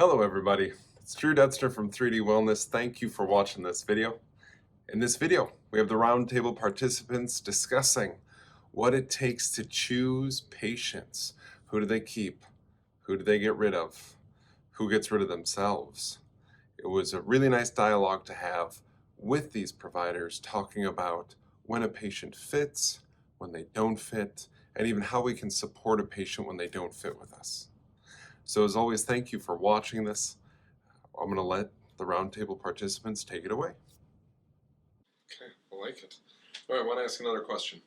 Hello everybody, it's Drew Detzner from 3D Wellness. Thank you for watching this video. In this video, we have the roundtable participants discussing what it takes to choose patients. Who do they keep? Who do they get rid of? Who gets rid of themselves? It was a really nice dialogue to have with these providers talking about when a patient fits, when they don't fit, and even how we can support a patient when they don't fit with us. So as always, thank you for watching this. I'm going to let the roundtable participants take it away. Okay, I like it. All right, I want to ask another question.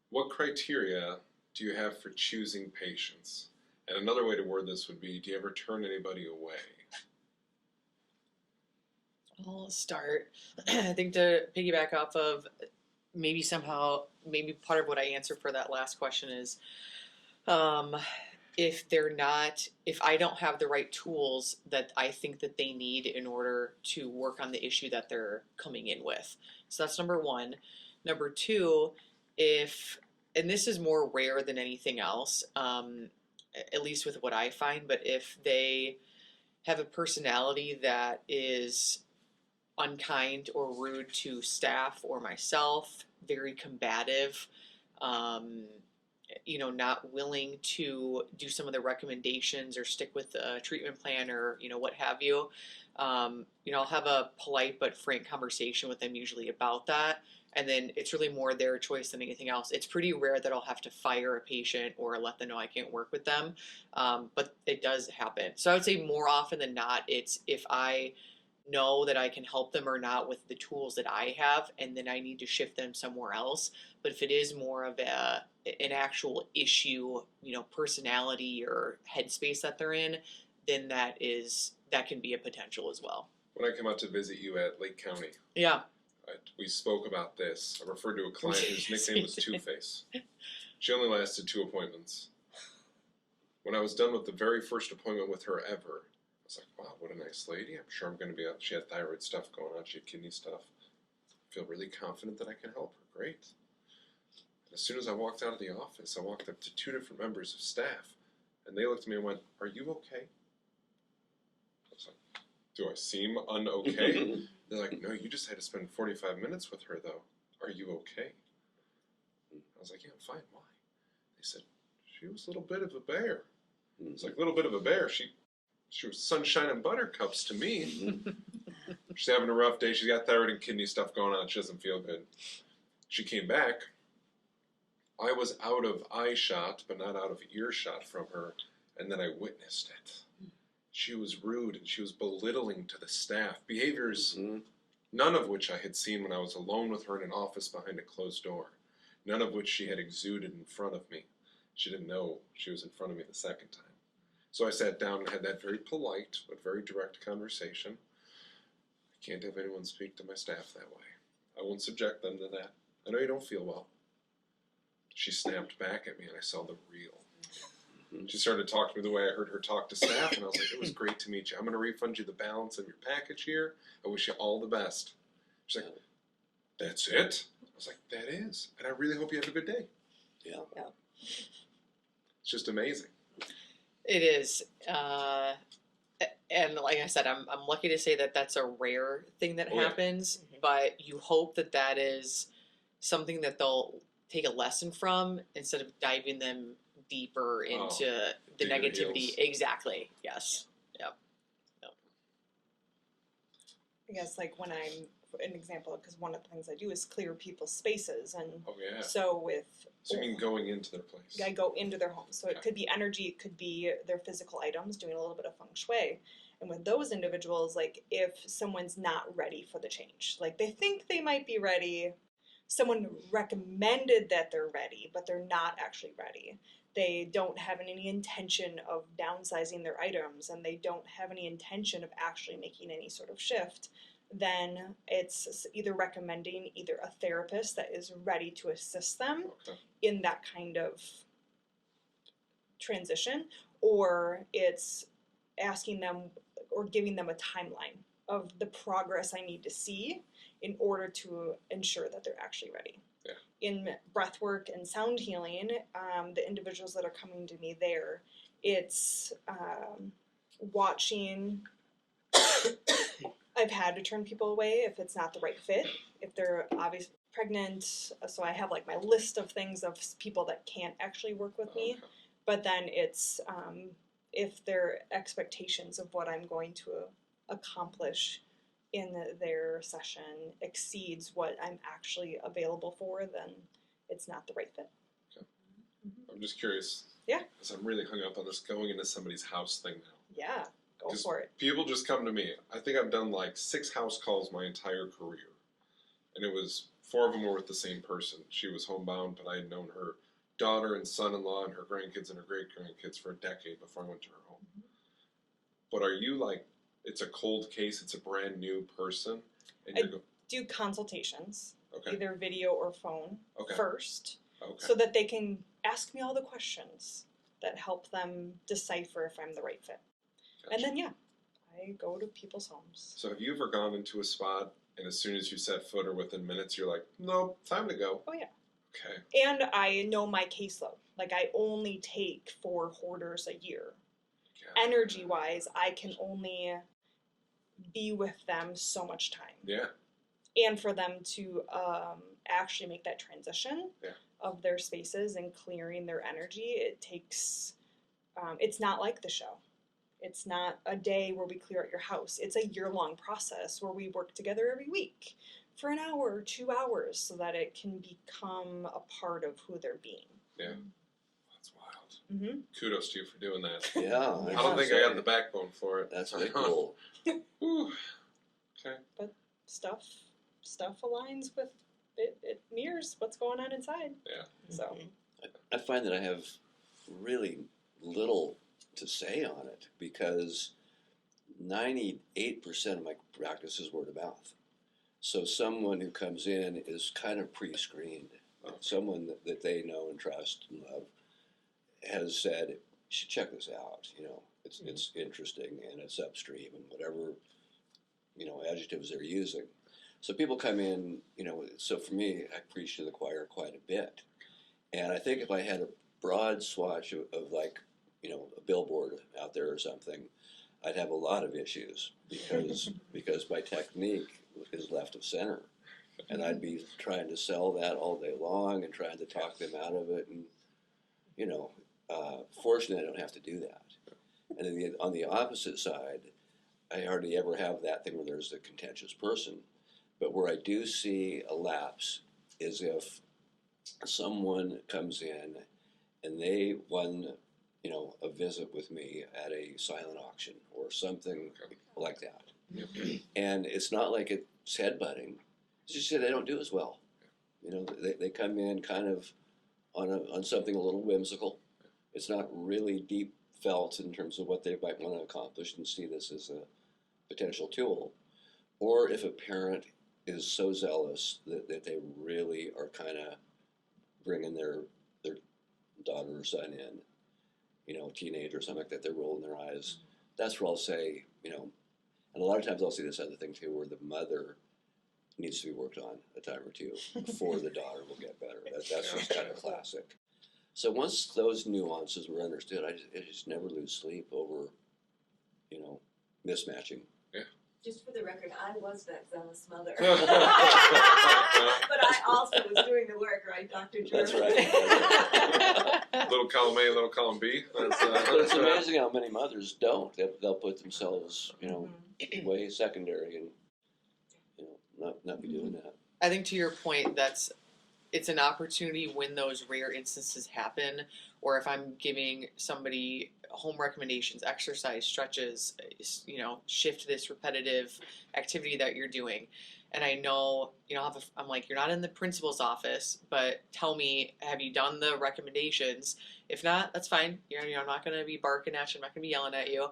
What criteria do you have for choosing patients? And another way to word this would be, do you ever turn anybody away? I'll start. I think to piggyback off of maybe part of what I answer for that last question is if I don't have the right tools that I think that they need in order to work on the issue that they're coming in with. So that's number one. Number two, and this is more rare than anything else, at least with what I find, but if they have a personality that is unkind or rude to staff or myself, very combative, not willing to do some of the recommendations or stick with a treatment plan or, what have you. I'll have a polite but frank conversation with them usually about that. And then it's really more their choice than anything else. It's pretty rare that I'll have to fire a patient or let them know I can't work with them. But it does happen. So I would say more often than not, it's if I know that I can help them or not with the tools that I have, and then I need to shift them somewhere else. But if it is more of an actual issue, personality or headspace that they're in, then that can be a potential as well. When I came out to visit you at Lake County, Yeah. we spoke about this. I referred to a client whose nickname was Two-Face. She only lasted 2 appointments. When I was done with the very first appointment with her ever, I was like, wow, what a nice lady. I'm sure I'm going to be out. She had thyroid stuff going on. She had kidney stuff. I feel really confident that I can help her. Great. And as soon as I walked out of the office, I walked up to 2 different members of staff, and they looked at me and went, "Are you okay?" I was like, "Do I seem un-okay?" They're like, "No, you just had to spend 45 minutes with her, though. Are you okay?" I was like, "Yeah, I'm fine. Why?" They said, "She was a little bit of a bear." It's like, little bit of a bear. She was sunshine and buttercups to me. She's having a rough day. She's got thyroid and kidney stuff going on. She doesn't feel good. She came back. I was out of eye shot, but not out of earshot from her, and then I witnessed it. She was rude and she was belittling to the staff. Behaviors, none of which I had seen when I was alone with her in an office behind a closed door. None of which she had exuded in front of me. She didn't know she was in front of me the second time. So I sat down and had that very polite but very direct conversation. I can't have anyone speak to my staff that way. I won't subject them to that. I know you don't feel well. She snapped back at me and I saw the real. She started talking to me the way I heard her talk to staff, and I was like, "It was great to meet you. I'm going to refund you the balance of your package here. I wish you all the best." She's like, "That's it?" I was like, "That is. And I really hope you have a good day." Yeah. It's just amazing. It is. And like I said, I'm lucky to say that that's a rare thing that happens, but you hope that is something that they'll take a lesson from instead of diving them deeper into the negativity. Exactly. Yes. Yep. I guess like when I'm an example, because one of the things I do is clear people's spaces, and So you mean going into their place? I go into their home, so it could be energy, it could be their physical items, doing a little bit of feng shui. And with those individuals, like if someone's not ready for the change, like they think they might be ready, someone recommended that they're ready, but they're not actually ready. They don't have any intention of downsizing their items, and they don't have any intention of actually making any sort of shift, then it's either recommending either a therapist that is ready to assist them in that kind of transition, or it's asking them or giving them a timeline of the progress I need to see in order to ensure that they're actually ready. Yeah. In breathwork and sound healing, the individuals that are coming to me there, it's watching. I've had to turn people away if it's not the right fit, if they're obviously pregnant. So I have like my list of things of people that can't actually work with me. Okay. But then it's if their expectations of what I'm going to accomplish in their session exceeds what I'm actually available for, then it's not the right fit. Okay. I'm just curious. Yeah. Because I'm really hung up on this going into somebody's house thing now. Yeah, go 'Cause for it. People just come to me. I think I've done like 6 house calls my entire career. And it was 4 of them were with the same person. She was homebound, but I had known her daughter and son-in-law and her grandkids and her great-grandkids for a decade before I went to her home. But are you like, it's a cold case, it's a brand new person, and I- you're go, Do consultations, okay, either video or phone, okay, first, okay, so that they can ask me all the questions that help them decipher if I'm the right fit. gotcha. And then, yeah, I go to people's homes. So have you ever gone into a spot and as soon as you set foot or within minutes you're like, no, time to go? Oh, yeah. Okay, And I know my caseload. Like, I only take 4 hoarders a year. yeah. Energy-wise, I can only be with them so much time. Yeah, And for them to actually make that transition yeah. of their spaces and clearing their energy, it takes, it's not like the show. It's not a day where we clear out your house. It's a year-long process where we work together every week for an hour or 2 hours so that it can become a part of who they're being. Yeah. That's wild. Mm-hmm. Kudos to you for doing that. Yeah, I don't think I got the backbone for it. That's really cool. Whew. Okay. Stuff aligns with it. It mirrors what's going on inside. Yeah. So I find that I have really little to say on it because 98% of my practice is word of mouth. So someone who comes in is kind of pre-screened. Oh. Someone that they know and trust and love has said, you should check this out. You know, it's interesting and it's upstream and whatever, you know, adjectives they're using. So people come in, you know, so for me, I preach to the choir quite a bit. And I think if I had a broad swatch of like, you know, a billboard out there or something, I'd have a lot of issues because my technique is left of center. And I'd be trying to sell that all day long and trying to talk them out of it. And, you know, fortunately, I don't have to do that. And then on the opposite side, I hardly ever have that thing where there's a contentious person. But where I do see a lapse is if someone comes in and they won, you know, a visit with me at a silent auction or something like that. And it's not like it's headbutting. It's just that they don't do as well. You know, they come in kind of on something a little whimsical. It's not really deep felt in terms of what they might want to accomplish and see this as a potential tool. Or if a parent is so zealous that they really are kind of bringing their daughter or son in, you know, teenager or something like that, they're rolling their eyes. That's where I'll say, you know, and a lot of times I'll see this other thing too, where the mother needs to be worked on a time or two before the daughter will get better. That's just kind of classic. So once those nuances were understood, I just never lose sleep over, you know, mismatching. Just for the record, I was that zealous mother. Yeah. But I also was doing the work, right, Dr. Drew? That's right. Little column A, little column B. That's, But it's amazing how many mothers don't. They'll put themselves, you know, way secondary and, you know, not be doing that. I think to your point, it's an opportunity when those rare instances happen, or if I'm giving somebody home recommendations, exercise, stretches, you know, shift this repetitive activity that you're doing. And I know, you know, I'm like, you're not in the principal's office, but tell me, have you done the recommendations? If not, that's fine. You know, I'm not going to be barking at you. I'm not going to be yelling at you.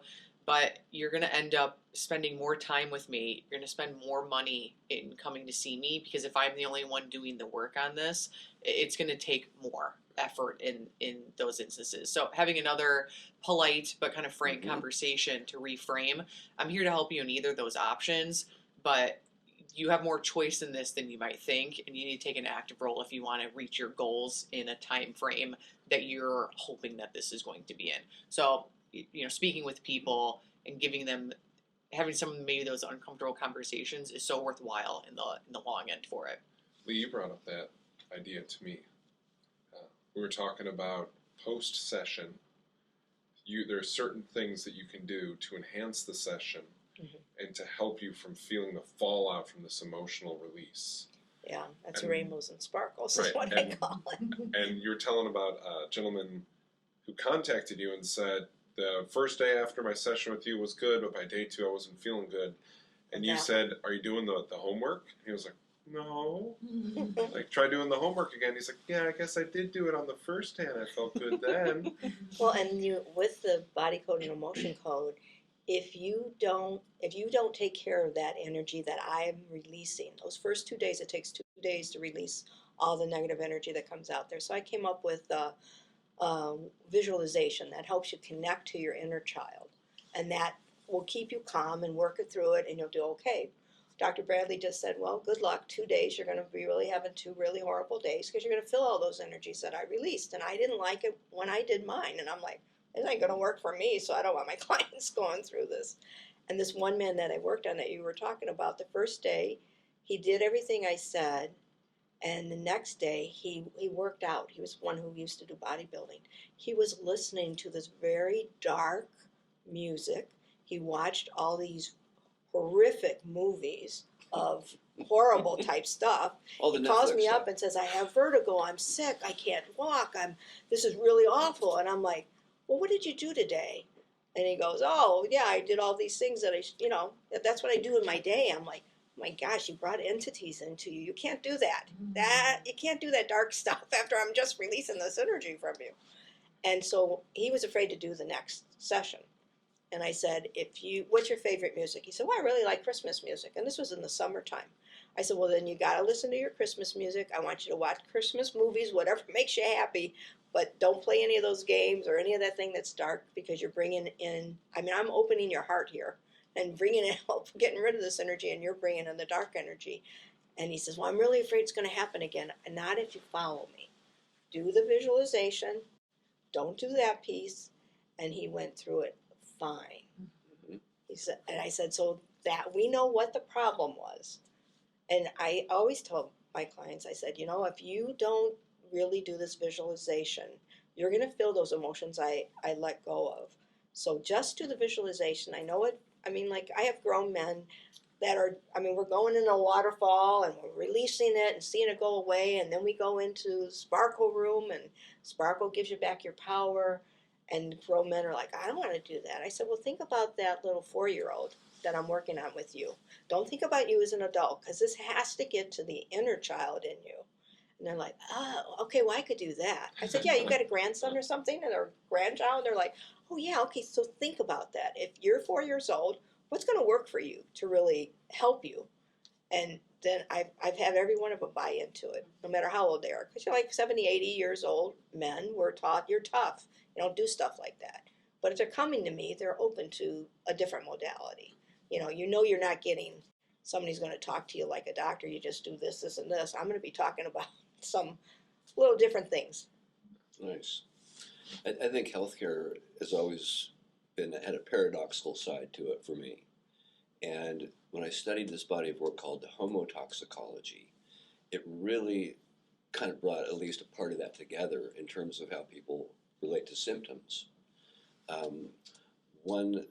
But you're going to end up spending more time with me. You're going to spend more money in coming to see me because if I'm the only one doing the work on this, it's going to take more effort in those instances. So having another polite but kind of frank conversation to reframe, I'm here to help you in either of those options, but you have more choice in this than you might think, and you need to take an active role if you want to reach your goals in a time frame that you're hoping that this is going to be in. So, you know, speaking with people and giving them, having some of maybe those uncomfortable conversations is so worthwhile in the long end for it. Lee, you brought up that idea to me. We were talking about post-session. There are certain things that you can do to enhance the session and to help you from feeling the fallout from this emotional release. Yeah, that's And- rainbows and sparkles right, is what I call it. And you're telling about a gentleman who contacted you and said, the first day after my session with you was good, but by day 2 I wasn't feeling good. And you Yeah. said, are you doing the homework? He was like, no. Like, try doing the homework again. He's like, yeah, I guess I did do it on the first day and I felt good then. Well, and you with the body code and emotion code, if you don't take care of that energy that I'm releasing, those first 2 days, it takes 2 days to release all the negative energy that comes out there. So I came up with visualization that helps you connect to your inner child, and that will keep you calm and work it through it, and you'll do okay. Dr. Bradley just said, well, good luck, 2 days, you're going to be really having 2 really horrible days because you're going to feel all those energies that I released. And I didn't like it when I did mine, and I'm like, it ain't going to work for me, so I don't want my clients going through this. And this one man that I worked on that you were talking about, the first day, he did everything I said, and the next day he worked out. He was one who used to do bodybuilding. He was listening to this very dark music. He watched all these horrific movies of horrible type stuff. All the He calls Netflix me stuff. up and says, I have vertigo, I'm sick, I can't walk, this is really awful. And I'm like, well, what did you do today? And he goes, oh, yeah, I did all these things that that's what I do in my day. I'm like, oh my gosh, you brought entities into you. You can't do that. You can't do that dark stuff after I'm just releasing this energy from you. And so he was afraid to do the next session. And I said, what's your favorite music? He said, well, I really like Christmas music. And this was in the summertime. I said, well, then you got to listen to your Christmas music. I want you to watch Christmas movies, whatever makes you happy. But don't play any of those games or any of that thing that's dark, because you're bringing in, I'm opening your heart here and bringing in, getting rid of this energy, and you're bringing in the dark energy. And he says, well, I'm really afraid it's going to happen again. And not if you follow me. Do the visualization. Don't do that piece. And he went through it fine. He said, and I said, so that we know what the problem was. And I always tell my clients, I said, if you don't really do this visualization, you're going to feel those emotions I let go of. So just do the visualization. I know it. I have grown men that are, we're going in a waterfall and we're releasing it and seeing it go away. And then we go into the sparkle room, and sparkle gives you back your power. And grown men are like, I don't want to do that. I said, well, think about that little 4-year-old that I'm working on with you. Don't think about you as an adult, because this has to get to the inner child in you. And they're like, oh, okay, well, I could do that. I said, yeah, you got a grandson or something, and or grandchild? They're like, oh, yeah, okay, so think about that. If you're 4 years old, what's going to work for you to really help you? And then I've had every one of them buy into it, no matter how old they are. Because you're like 70, 80 years old men, we're taught you're tough. You don't do stuff like that. But if they're coming to me, they're open to a different modality. You're not getting somebody's going to talk to you like a doctor. You just do this, this, and this. I'm going to be talking about some little different things. Nice. I think healthcare has always had a paradoxical side to it for me. And when I studied this body of work called the homotoxicology, it really kind of brought at least a part of that together in terms of how people relate to symptoms. One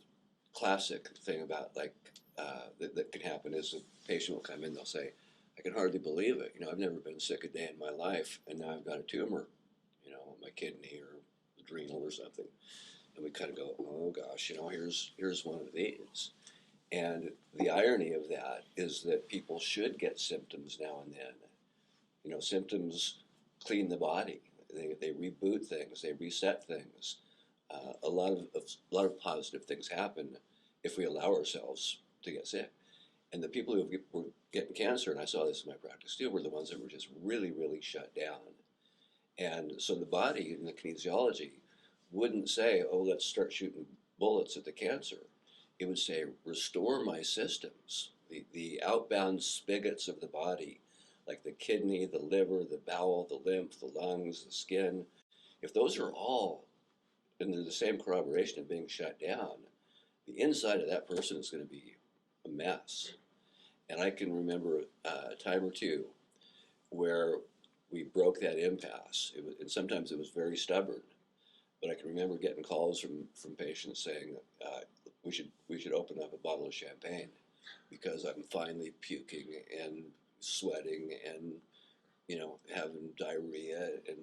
classic thing about that can happen is a patient will come in, they'll say, I can hardly believe it. I've never been sick a day in my life, and now I've got a tumor, in my kidney or adrenal or something. And we kind of go, oh gosh, here's one of these. And the irony of that is that people should get symptoms now and then. Symptoms clean the body. They reboot things. They reset things. A lot of positive things happen if we allow ourselves to get sick. And the people who were getting cancer, and I saw this in my practice too, were the ones that were just really, really shut down. And so the body in the kinesiology wouldn't say, oh, let's start shooting bullets at the cancer. It would say, restore my systems, the outbound spigots of the body, like the kidney, the liver, the bowel, the lymph, the lungs, the skin. If those are all, and they're the same corroboration of being shut down, the inside of that person is going to be a mess. And I can remember a time or two where we broke that impasse. And sometimes it was very stubborn. But I can remember getting calls from patients saying, we should open up a bottle of champagne because I'm finally puking and sweating and, you know, having diarrhea and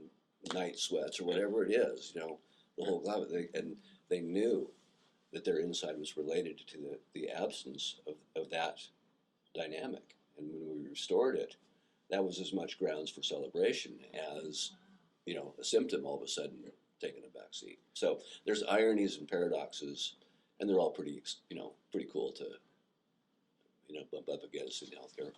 night sweats or whatever it is, you know, the whole gamut. And they knew that their inside was related to the absence of that dynamic. And when we restored it, that was as much grounds for celebration as, you know, a symptom all of a sudden taking a back seat. So there's ironies and paradoxes, and they're all pretty, you know, pretty cool to, you know, bump up against in healthcare.